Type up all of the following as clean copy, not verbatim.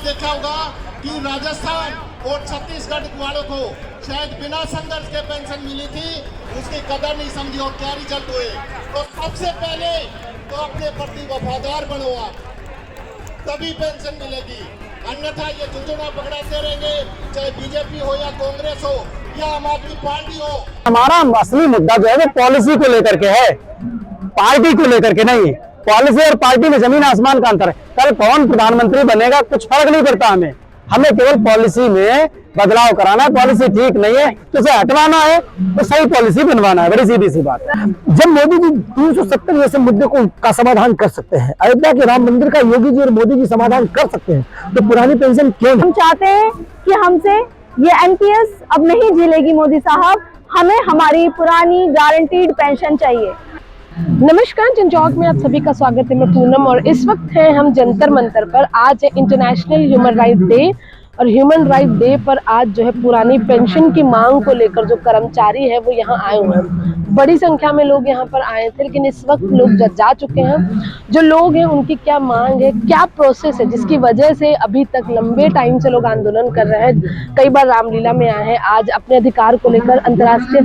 देखा होगा कि राजस्थान और छत्तीसगढ़ वालों को शायद बिना संघर्ष के पेंशन मिली थी, उसकी कदर नहीं समझी और क्या रिजल्ट हुए। तो सबसे पहले तो अपने प्रति वफादार बनो आप, तभी पेंशन मिलेगी, अन्यथा ये झुंझुना पकड़ाते रहेंगे, चाहे बीजेपी हो या कांग्रेस हो या आम आदमी पार्टी हो। हमारा असली मुद्दा जो है वो पॉलिसी को लेकर के है, पार्टी को लेकर के नहीं। पॉलिसी और पार्टी में जमीन आसमान का अंतर है। कल कौन प्रधानमंत्री बनेगा कुछ फर्क नहीं पड़ता हमें केवल पॉलिसी में बदलाव कराना है। पॉलिसी ठीक नहीं है तो उसे हटवाना है, तो सही पॉलिसी बनवाना है, बड़ी सीधी सी बात है। जब मोदी जी 370 जैसे मुद्दे का समाधान कर सकते हैं, अयोध्या के राम मंदिर का योगी जी और मोदी जी समाधान कर सकते हैं, तो पुरानी पेंशन क्यों? हम चाहते हैं कि हमसे ये एनपीएस अब नहीं झेलेगी मोदी साहब, हमें हमारी पुरानी गारंटीड पेंशन चाहिए। नमस्कार, जनचौक में आप सभी का स्वागत है। मैं पूनम और इस वक्त है हम जंतर मंतर पर। आज है इंटरनेशनल ह्यूमन राइट डे और ह्यूमन राइट डे पर आज जो है पुरानी पेंशन की मांग को लेकर जो कर्मचारी है वो यहाँ आए हुए हैं। बड़ी संख्या में लोग यहाँ पर आए थे, लेकिन इस वक्त लोग जा चुके हैं। जो लोग हैं उनकी क्या मांग है, क्या प्रोसेस है जिसकी वजह से अभी तक लंबे टाइम से लोग आंदोलन कर रहे हैं। कई बार रामलीला में आए हैं, आज अपने अधिकार को लेकर अंतर्राष्ट्रीय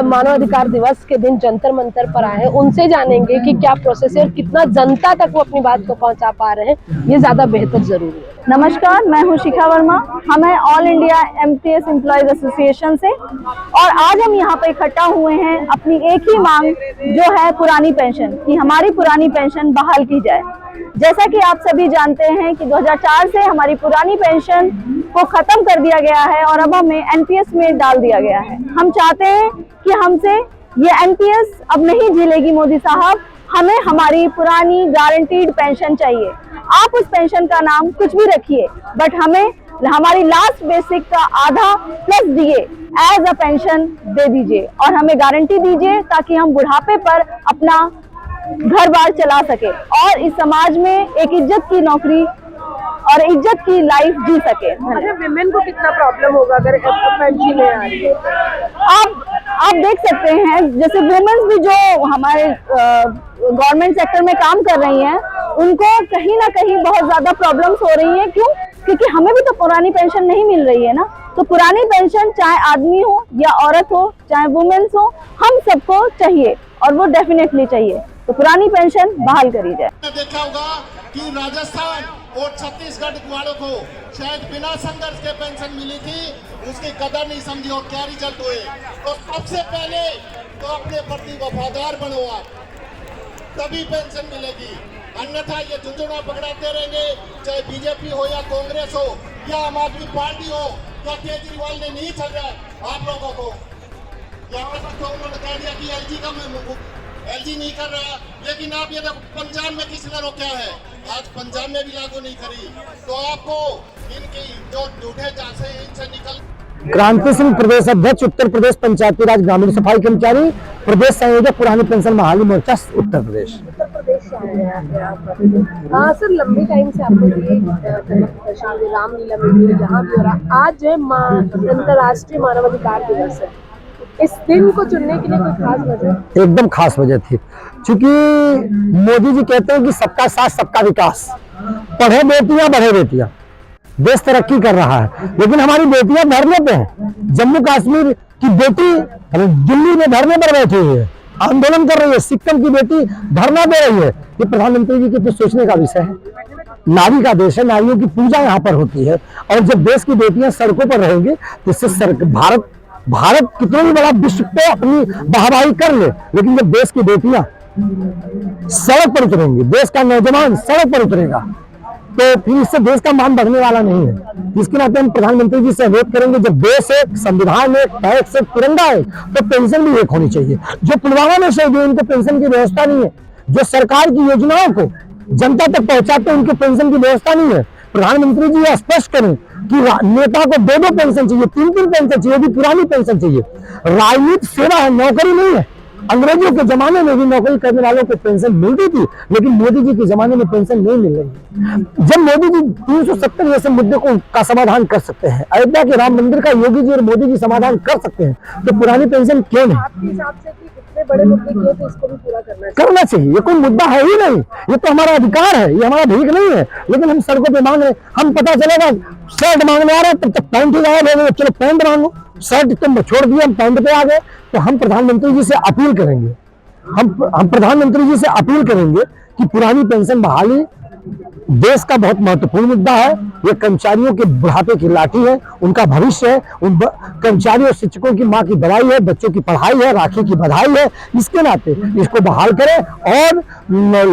मानवाधिकार दिवस के दिन जंतर मंतर पर आए हैं। उनसे जानेंगे कि क्या प्रोसेस है और कितना जनता तक वो अपनी बात को पहुँचा पा रहे हैं, ये ज़्यादा बेहतर जरूरी है। नमस्कार, मैं हूं शिखा वर्मा, हम हैं all India MTS employees association से, और आज हम यहाँ पे इकट्ठा हुए हैं अपनी एक ही मांग जो है पुरानी पेंशन, कि हमारी पुरानी पेंशन बहाल की जाए। जैसा कि आप सभी जानते हैं कि 2004 से हमारी पुरानी पेंशन को खत्म कर दिया गया है और अब हमें एनपीएस में डाल दिया गया है। हम चाहते हैं कि हमसे ये एनपीएस अब नहीं झेलेगी मोदी साहब, हमें हमारी पुरानी गारंटीड पेंशन चाहिए। आप उस पेंशन का नाम कुछ भी रखिए, बट हमें हमारी लास्ट बेसिक का आधा plus DA as a pension दे दीजिए और हमें गारंटी दीजिए, ताकि हम बुढ़ापे पर अपना घर बार चला सके और इस समाज में एक इज्जत की नौकरी और इज्जत की लाइफ जी सके। अच्छा, विमेन को कितना प्रॉब्लम होगा अगर पेंशन नहीं आ रही है? आप देख सकते हैं, जैसे वुमेन्स भी जो हमारे गवर्नमेंट सेक्टर में काम कर रही हैं, उनको कहीं ना कहीं बहुत ज्यादा प्रॉब्लम्स हो रही हैं। क्यों? क्योंकि हमें भी तो पुरानी पेंशन नहीं मिल रही है ना। तो पुरानी पेंशन चाहे आदमी हो या औरत हो, चाहे वुमेन्स हो, हम सबको चाहिए और वो डेफिनेटली चाहिए। तो पुरानी पेंशन बहाल करी जाए। देखा होगा कि राजस्थान और छत्तीसगढ़ वालों को शायद बिना संघर्ष के पेंशन मिली थी, उसकी कदर नहीं समझी और क्या रिजल्ट हुए। तो सबसे पहले तो अपने प्रति वफादार बनो आप, तभी पेंशन मिलेगी, अन्यथा ये झुंझुना पकड़ाते रहेंगे, चाहे बीजेपी हो या कांग्रेस हो या आम आदमी पार्टी हो। क्या केजरीवाल ने नहीं छल रहा आप लोगों को? यहाँ तक तो उन्होंने कह दिया कि एलजी नहीं कर रहा, लेकिन आप ये पंजाब में किसने रोका है? आज पंजाब में भी लागू नहीं करी। तो आपको इनकी जो झूठे झांसे हैं इनसे निकल। क्रांति सिंह, प्रदेश अध्यक्ष, उत्तर प्रदेश पंचायती राज ग्रामीण सफाई कर्मचारी, प्रदेश संयोजक पुरानी पेंशन बहाली मोर्चा, उत्तर प्रदेश। हाँ सर, लंबे टाइम से आपको ये रामलीला में भी यहाँ भी हो रहा। आज जो है अंतर्राष्ट्रीय मानवाधिकार दिवस है, इस दिन को चुनने के लिए कोई खास वजह? एकदम खास वजह थी, क्योंकि मोदी जी कहते हैं कि सबका साथ सबका विकास, पढ़े बेटियां बढ़े बेटियां, देश तरक्की कर रहा है, लेकिन हमारी बेटियां धरने पे हैं। जम्मू कश्मीर की बेटी दिल्ली में धरने पर बैठी हुई है, आंदोलन कर रही है। सिक्किम की बेटी धरना दे रही है। ये प्रधानमंत्री जी के कुछ सोचने का विषय है। नारी का देश है, नारियों की पूजा यहाँ पर होती है, और जब देश की बेटियां सड़कों पर रहेंगी तो इससे भारत कितना भी बड़ा विश्व पे अपनी वाहवाही कर ले, लेकिन जब देश की बेटियां सड़क पर उतरेंगी, देश का नौजवान सड़क पर उतरेगा, तो फिर इससे देश का मान बढ़ने वाला नहीं है। इसके नाते हम प्रधानमंत्री जी से अनुरोध करेंगे, जब देश एक, संविधान एक, टैक्स एक, तिरंगा है, तो पेंशन भी एक होनी चाहिए। जो पुलवामा में शहीद हुए उनको पेंशन की व्यवस्था नहीं है, जो सरकार की योजनाओं को जनता तक पहुंचाते उनके पेंशन की व्यवस्था नहीं है। प्रधानमंत्री जी स्पष्ट करें कि नेता को दो पेंशन चाहिए, तीन पेंशन चाहिए, भी पुरानी पेंशन चाहिए। राजनीति सेवा है, नौकरी नहीं है। अंग्रेजों के जमाने में भी नौकरी करने वालों को पेंशन मिलती थी, लेकिन मोदी जी के जमाने में पेंशन नहीं मिल रही। जब मोदी जी 370 जैसे मुद्दे का समाधान कर सकते हैं, अयोध्या के राम मंदिर का योगी जी और मोदी जी समाधान कर सकते हैं, तो पुरानी पेंशन क्यों नहीं? आपके हिसाब से इतने बड़े मुद्दे किए तो इसको भी पूरा करना चाहिए। ये कोई मुद्दा है ही नहीं, ये तो हमारा अधिकार है, ये हमारा भीख नहीं है। लेकिन हम सड़कों पे मांग रहे, हम पता चलेगा शर्ट मांगने आ रहे तब तक पैंट ही गायब हो गए, चलो पैंट मांगो, शर्ट तुम छोड़ दिए, हम पैंट पे आ गए। तो हम प्रधानमंत्री जी से अपील करेंगे, हम प्रधानमंत्री जी से अपील करेंगे कि पुरानी पेंशन बहाली देश का बहुत महत्वपूर्ण मुद्दा है। ये कर्मचारियों के बुढ़ापे की लाठी है, उनका भविष्य है, उन कर्मचारियों और शिक्षकों की माँ की दवाई है, बच्चों की पढ़ाई है, राखी की बधाई है। इसके नाते इसको बहाल करें और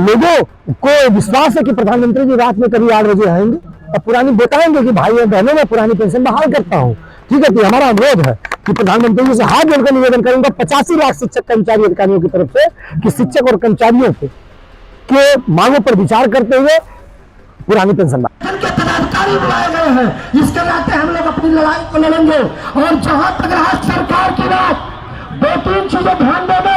लोगों को विश्वास है कि प्रधानमंत्री जी रात में कभी 8 बजे आएंगे और पुरानी बताएंगे कि भाई और बहनों में पुरानी पेंशन बहाल करता हूँ। ठीक है, तो हमारा अनुरोध है कि प्रधानमंत्री जी से हाथ जोड़कर निवेदन करूंगा 85 लाख शिक्षक कर्मचारी अधिकारियों की तरफ से कि शिक्षक और कर्मचारियों के मांगों पर विचार करते हुए पुरानी पेंशन के पदाधिकारी बुलाए गए हैं। इसके नाते हम लोग अपनी लड़ाई को लड़ेंगे। और जहां तक रहा सरकार की बात, 2-3 चीजें ध्यान देंगे।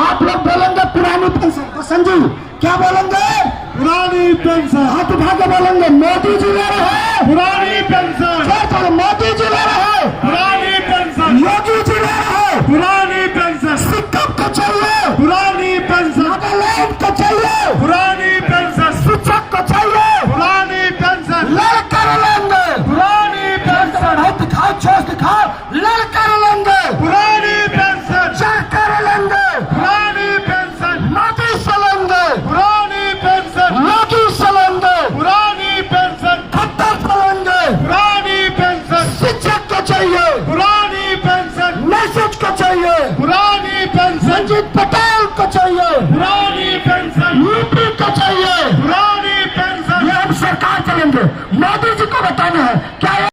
आप लोग बोलेंगे पुरानी पेंशन, तो संजीव क्या बोलेंगे? पुरानी पेंशन। हाथ उठा के बोलेंगे मोदी जी ले रहे पुरानी पेंशन, मोदी जी ले रहे पुरानी पेंशन, योगी जी ले रहे पुरानी पेंशन, शिक्षक को चाहिए पुरानी पेंशन, नागालैंड को चाहिए पुरानी पेंशन, शिक्षक को चाहिए पुरानी पेंशन, लड़कर लेंगे पुरानी पेंशन, दिखाओ छोड़ दिखाओ, लड़कर लेंगे पुरानी पेंशन, चढ़कर लेंगे पुरानी पेंशन, मोदी से लेंगे पुरानी पेंशन, योगी से लेंगे पुरानी पेंशन, खट्टर से लेंगे पुरानी पेंशन, शिक्षक को चाहिए पुरानी पेंशन, मैसेज को चाहिए पुरानी पेंशन, रंजीत पटेल को चाहिए पुरानी पेंशन, यूपी को चाहिए पुरानी पेंशन। ये हम सरकार चलेंगे, मोदी जी को बताना है क्या।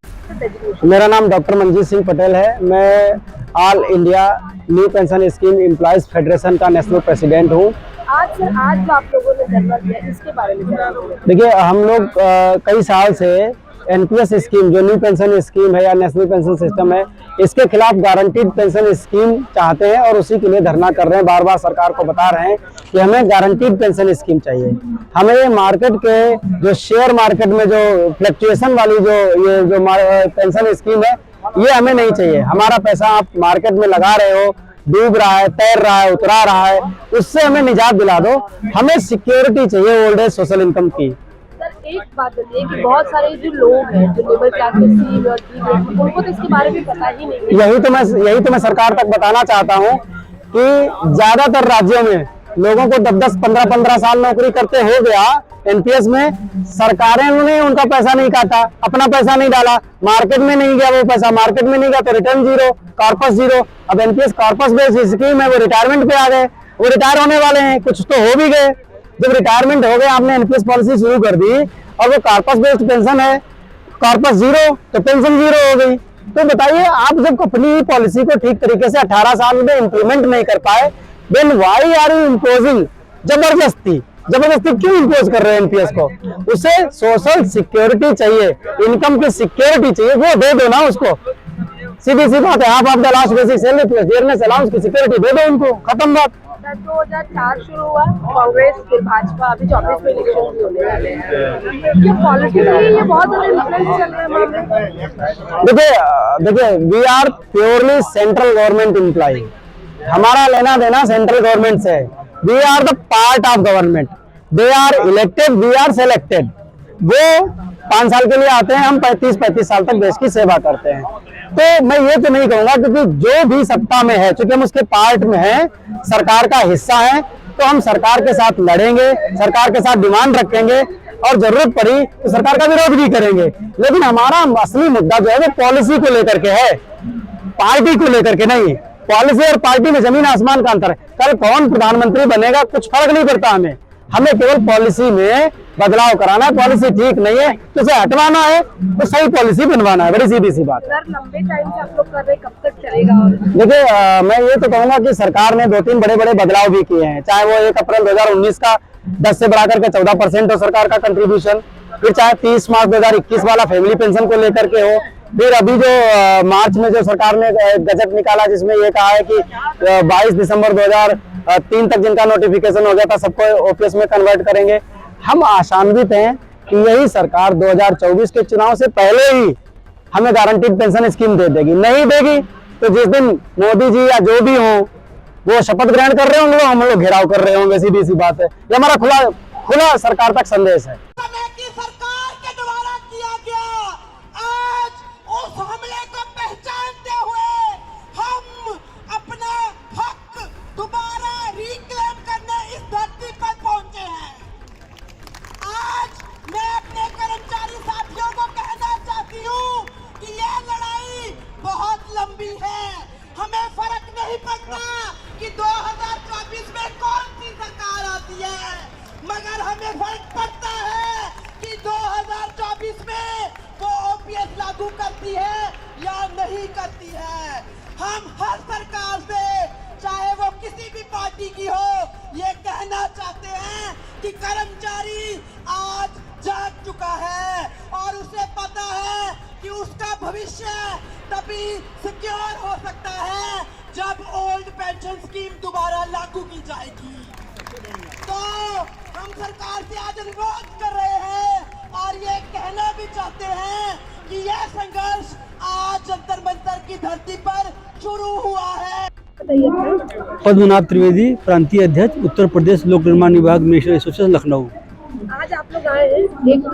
मेरा नाम डॉक्टर मंजीत सिंह पटेल है। मैं all India new pension scheme employees federation का नेशनल प्रेसिडेंट हूँ। आज जो आप लोगों ने धरना दिया इसके बारे में देखिए, हम लोग कई साल से एनपीएस स्कीम जो न्यू पेंशन स्कीम है या नेशनल पेंशन सिस्टम है, इसके खिलाफ गारंटीड पेंशन स्कीम चाहते हैं और उसी के लिए धरना कर रहे हैं। बार बार सरकार को बता रहे हैं कि हमें गारंटीड पेंशन स्कीम चाहिए। हमें ये मार्केट के जो शेयर मार्केट में जो फ्लक्चुएशन वाली जो पेंशन स्कीम है, ये हमें नहीं चाहिए। हमारा पैसा आप मार्केट में लगा रहे हो, डूब रहा है, तैर रहा है, उतरा रहा है, उससे हमें निजात दिला दो। हमें सिक्योरिटी चाहिए ओल्ड एज सोशल इनकम की। एक बात बताइए कि बहुत सारे जो लोग हैं जो लेबर क्लास में सी और डी ग्रेड, उनको तो इसके बारे में पता ही नहीं है। यही तो मैं सरकार तक बताना चाहता हूँ कि ज्यादातर राज्यों में लोगों को 10-10, 15-15 साल नौकरी करते हो गया एनपीएस में, सरकारें ने उनका पैसा नहीं काटा, अपना पैसा नहीं डाला, मार्केट में नहीं गया वो पैसा, मार्केट में नहीं गया तो रिटर्न जीरो, कॉर्पस जीरो। अब एनपीएस कॉर्पस बेस्ड स्कीम है, वो रिटायरमेंट पे आ गए, वो रिटायर होने वाले हैं, कुछ तो हो भी गए। जब रिटायरमेंट हो गए, आपने एनपीएस पॉलिसी शुरू कर दी और वो कॉर्पस बेस्ड पेंशन है, कॉर्पस जीरो तो पेंशन जीरो हो गई। तो बताइए, आप जब अपनी पॉलिसी को ठीक तरीके से 18 साल में इंप्लीमेंट नहीं कर पाए, then why are you imposing जबरदस्ती क्यों इम्पोज कर रहे हैं एनपीएस को? उसे सोशल सिक्योरिटी चाहिए, इनकम की सिक्योरिटी चाहिए, वो दे दो ना उसको। सीधी सी बात है, आप the last basic salary plus dearness allowance की सिक्योरिटी दे दो उनको, खत्म बात। 2004 शुरू हुआ कांग्रेस, फिर भाजपा, अभी 24 में इलेक्शन भी होने वाले हैं। ये पॉलिटिकली ये बहुत ज्यादा इन्फ्लुएंस चल रहा है मामले। देखिए, we are purely central government employ. हमारा लेना देना सेंट्रल गवर्नमेंट से। We are the part of government, they are elected, we are selected. वो 5 साल के लिए आते हैं, हम 35 साल तक देश की सेवा करते हैं। तो मैं ये तो नहीं कहूंगा, क्योंकि जो भी सत्ता में है, चूंकि हम उसके पार्ट में हैं, सरकार का हिस्सा है, तो हम सरकार के साथ लड़ेंगे, सरकार के साथ डिमांड रखेंगे और जरूरत पड़ी तो सरकार का विरोध भी करेंगे। लेकिन हमारा असली मुद्दा जो है वो पॉलिसी को लेकर के है, पार्टी को लेकर के नहीं। पॉलिसी और पार्टी में जमीन आसमान का अंतर है। कल कौन प्रधानमंत्री बनेगा कुछ फर्क नहीं पड़ता हमें केवल पॉलिसी में बदलाव कराना है। पॉलिसी ठीक नहीं है तो उसे हटवाना है, तो सही पॉलिसी बनवाना है, बड़ी सीधी सी बात। सर, लंबे टाइम से आप लोग कर रहे हैं, कब तक चलेगा? देखिए, मैं ये तो कहूंगा कि सरकार ने 2-3 बड़े बदलाव भी किए हैं, चाहे वो 1 अप्रैल 2019 का 10 से बढ़ाकर के 14% हो सरकार का कंट्रीब्यूशन, फिर चाहे 30 मार्च 2021 वाला फैमिली पेंशन को लेकर के हो, फिर अभी जो मार्च में जो सरकार ने गजट निकाला जिसमें ये कहा है कि 22 दिसंबर 2003 तक जिनका नोटिफिकेशन हो गया था सबको ओपीएस में कन्वर्ट करेंगे। हम आशान्वित हैं कि यही सरकार 2024 के चुनाव से पहले ही हमें गारंटीड पेंशन स्कीम दे देगी। नहीं देगी तो जिस दिन मोदी जी या जो भी हो वो शपथ ग्रहण कर रहे होंगे, हम लोग घेराव कर रहे होंगे, सीधी सी बात है। ये हमारा खुला सरकार तक संदेश है। समय की सरकार के द्वारा किया गया आज उस हमले को पहचानते हुए हम अपना हक दोबारा रिक्लेम करने इस धरती पर पहुंचे हैं। आज मैं अपने कर्मचारी साथियों को कहना चाहती हूं कि यह लड़ाई बहुत लंबी है। हमें फर्क नहीं पड़ता कि 2024 में कौन सी सरकार आती है, मगर हमें फर्क पड़ता है कि 2024 में वो ओपीएस लागू करती है या नहीं करती है। हम हर सरकार से, चाहे वो किसी भी पार्टी की हो, ये कहना चाहते हैं कि कर्मचारी आज जाग चुका है और उसे पता है कि उसका भविष्य तभी सिक्योर हो सकता है जब ओल्ड पेंशन स्कीम दोबारा लागू की जाएगी। तो हम सरकार से आज अनुरोध कर रहे हैं और ये कहना भी चाहते हैं कि यह संघर्ष आज जंतर मंतर की धरती पर शुरू हुआ है। पद्मनाभ त्रिवेदी, प्रांतीय अध्यक्ष, उत्तर प्रदेश लोक निर्माण विभाग मिनिस्टर एसोसिएशन लखनऊ। आज आप लोग आए हैं, एक तो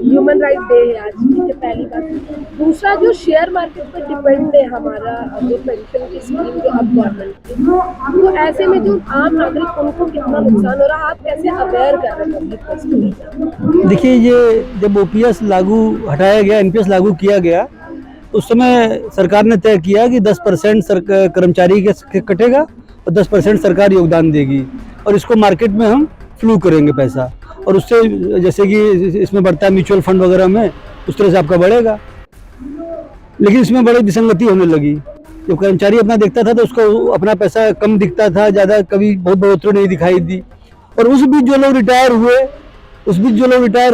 ह्यूमन राइट डे है आज, ठीक है, पहली बात। दूसरा, जो शेयर मार्केट पर डिपेंड है हमारा जो पेंशन की स्कीम जो अब गवर्नमेंट की, तो ऐसे में जो आम नागरिक उनको कितना नुकसान हो रहा है, आप कैसे अवेयर कर रहे हैं पब्लिक को? देखिए, ये जब ओपीएस लागू हटाया गया, एनपीएस लागू किया गया, उस समय सरकार ने तय किया कि 10% कर्मचारी के कटेगा और 10% सरकार योगदान देगी और इसको मार्केट में हम फ्लू करेंगे पैसा, और उससे जैसे कि इसमें बढ़ता है म्यूचुअल फंड वगैरह में, उस तरह से आपका बढ़ेगा। लेकिन इसमें बड़ी विसंगति होने लगी। जब कर्मचारी अपना देखता था तो उसको अपना पैसा कम दिखता था, ज़्यादा कभी बहुत बढ़ोतरी नहीं दिखाई दी। और उस बीच जो लोग रिटायर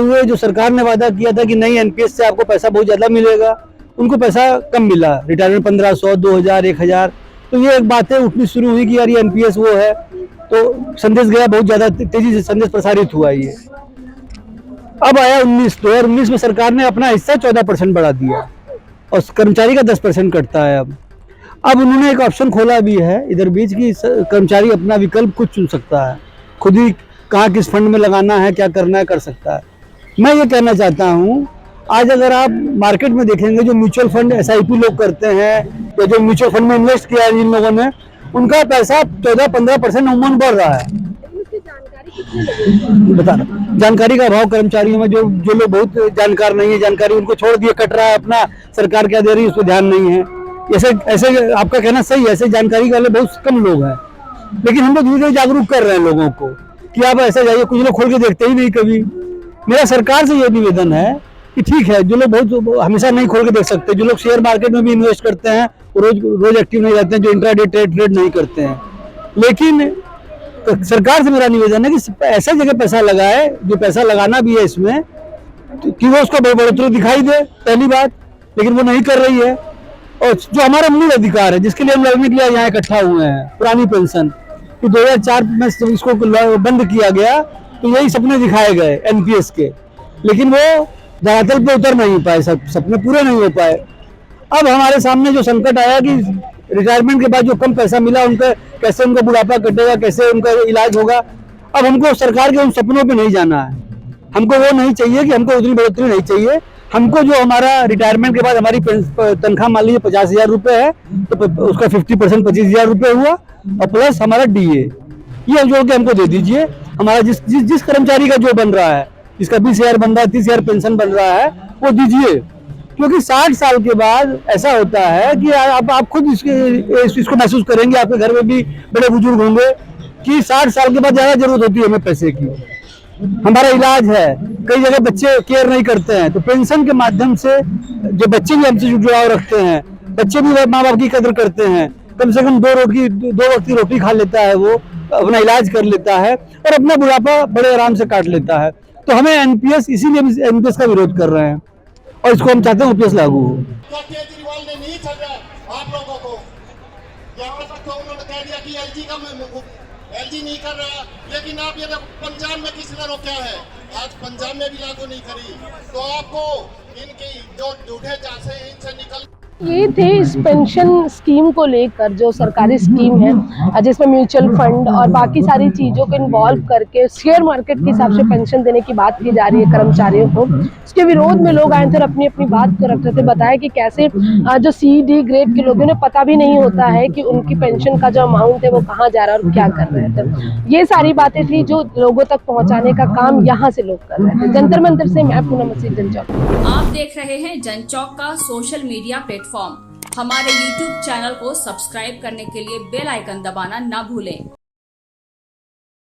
हुए, जो सरकार ने वादा किया था कि नहीं एनपीएस से आपको पैसा बहुत ज़्यादा मिलेगा, उनको पैसा कम मिला। रिटायरमेंट 1500, 2000, 1000। तो ये एक बातें उठनी शुरू हुई कि यार ये एनपीएस वो है, तो संदेश गया, बहुत ज़्यादा तेजी से संदेश प्रसारित हुआ। ये अब आया 2019 में सरकार ने अपना हिस्सा 14% बढ़ा दिया और कर्मचारी का 10% कटता है। अब उन्होंने एक ऑप्शन खोला भी है इधर बीच की कर्मचारी अपना विकल्प खुद चुन सकता है, खुद ही कहाँ किस फंड में लगाना है, क्या करना है, कर सकता है। मैं ये कहना चाहता हूँ, आज अगर आप मार्केट में देखेंगे जो म्यूचुअल फंड एसआईपी लोग करते हैं या जो म्यूचुअल फंड में इन्वेस्ट किया है जिन लोगों ने, उनका पैसा 14-15% उमूमन बढ़ रहा है। बता रहा, जानकारी का अभाव कर्मचारियों में, जो लोग बहुत जानकार नहीं है, जानकारी उनको छोड़ दिए, कट रहा है अपना, सरकार क्या दे रही है उस पर ध्यान नहीं है। ऐसे आपका कहना सही है, ऐसे जानकारी वाले बहुत कम लोग हैं। लेकिन हम लोग धीरे धीरे जागरूक कर रहे हैं लोगों को कि आप ऐसे जाइए। कुछ लोग खोल के देखते ही नहीं कभी। मेरा सरकार से ये निवेदन है कि ठीक है, जो लोग बहुत हमेशा नहीं खोल के देख सकते, जो लोग शेयर मार्केट में भी इन्वेस्ट करते हैं, रोज एक्टिव नहीं रहते हैं, जो इंट्राडे ट्रेड नहीं करते हैं, लेकिन सरकार से मेरा निवेदन है कि ऐसा जगह पैसा लगाए, जो पैसा लगाना भी है इसमें, कि वो उसको बढ़ोतरी दिखाई दे, पहली बात। लेकिन वो नहीं कर रही है। और जो हमारा मूल अधिकार है, जिसके लिए हम लड़ने के लिए यहाँ इकट्ठा हुए हैं, पुरानी पेंशन, तो 2004 में इसको बंद किया गया, तो यही सपने दिखाए गए एनपीएस के, लेकिन वो धरातल पे उतर नहीं पाए, सपने पूरे नहीं हो पाए। अब हमारे सामने जो संकट आया कि रिटायरमेंट के बाद जो कम पैसा मिला, उनका कैसे उनका बुढ़ापा कटेगा, कैसे उनका इलाज होगा। अब हमको सरकार के उन सपनों पे नहीं जाना है। हमको वो नहीं चाहिए कि हमको उतनी बढ़ोतरी नहीं चाहिए। हमको जो हमारा रिटायरमेंट के बाद हमारी तनख्वाह मान लीजिए 50,000 रुपये है, तो उसका 50% 25,000 रुपये हुआ, और प्लस हमारा डीए, ये जोड़ के हमको दे दीजिए। हमारा जिस कर्मचारी का जो बन रहा है, जिसका 20,000 बन रहा है, 30,000 पेंशन बन रहा है, वो दीजिए। क्योंकि 60 साल के बाद ऐसा होता है कि आप खुद इसको महसूस करेंगे, आपके घर में भी बड़े बुजुर्ग होंगे, कि 60 साल के बाद ज़्यादा जरूरत होती है हमें पैसे की। हमारा इलाज है, कई जगह बच्चे केयर नहीं करते हैं, तो पेंशन के माध्यम से जो बच्चे भी हमसे जुड़ाव रखते हैं, बच्चे भी माँ बाप की कदर करते हैं, कम से कम 2 वक्त की रोटी खा लेता है, वो अपना इलाज कर लेता है और अपना बुढ़ापा बड़े आराम से काट लेता है। तो हमें एनपीएस, इसीलिए एनपीएस का विरोध कर रहे हैं और इसको हम चाहते हैं ओपीएस लागू हो। केजरीवाल ने नहीं छल रहा आप लोगों को, यहाँ तक तो उन्होंने कह दिया कि एलजी नहीं कर रहा, लेकिन आप ये पंजाब में किसी ने रोका है, आज पंजाब में भी लागू नहीं करी। तो आपको इनकी जो झूठे चांसे इनसे निकल ये थे इस पेंशन स्कीम को लेकर, जो सरकारी स्कीम है जिसमें म्यूचुअल फंड और बाकी सारी चीज़ों को इन्वॉल्व करके शेयर मार्केट के हिसाब से पेंशन देने की बात की जा रही है कर्मचारियों को। इसके विरोध में लोग आए थे और अपनी अपनी बात को रख रहे थे। बताया कि कैसे जो C-D ग्रेड के लोगों ने पता भी नहीं होता है कि उनकी पेंशन का जो अमाउंट है वो कहाँ जा रहा है और क्या कर रहे थे। ये सारी बातें थी जो लोगों तक पहुँचाने का काम यहाँ से लोग कर रहे थे। जंतर मंतर से मैं पूनम मसीह, जनचौक। आप देख रहे हैं जनचौक का सोशल मीडिया प्लेटफॉर्म। हमारे YouTube चैनल को सब्सक्राइब करने के लिए बेल आइकन दबाना ना भूलें।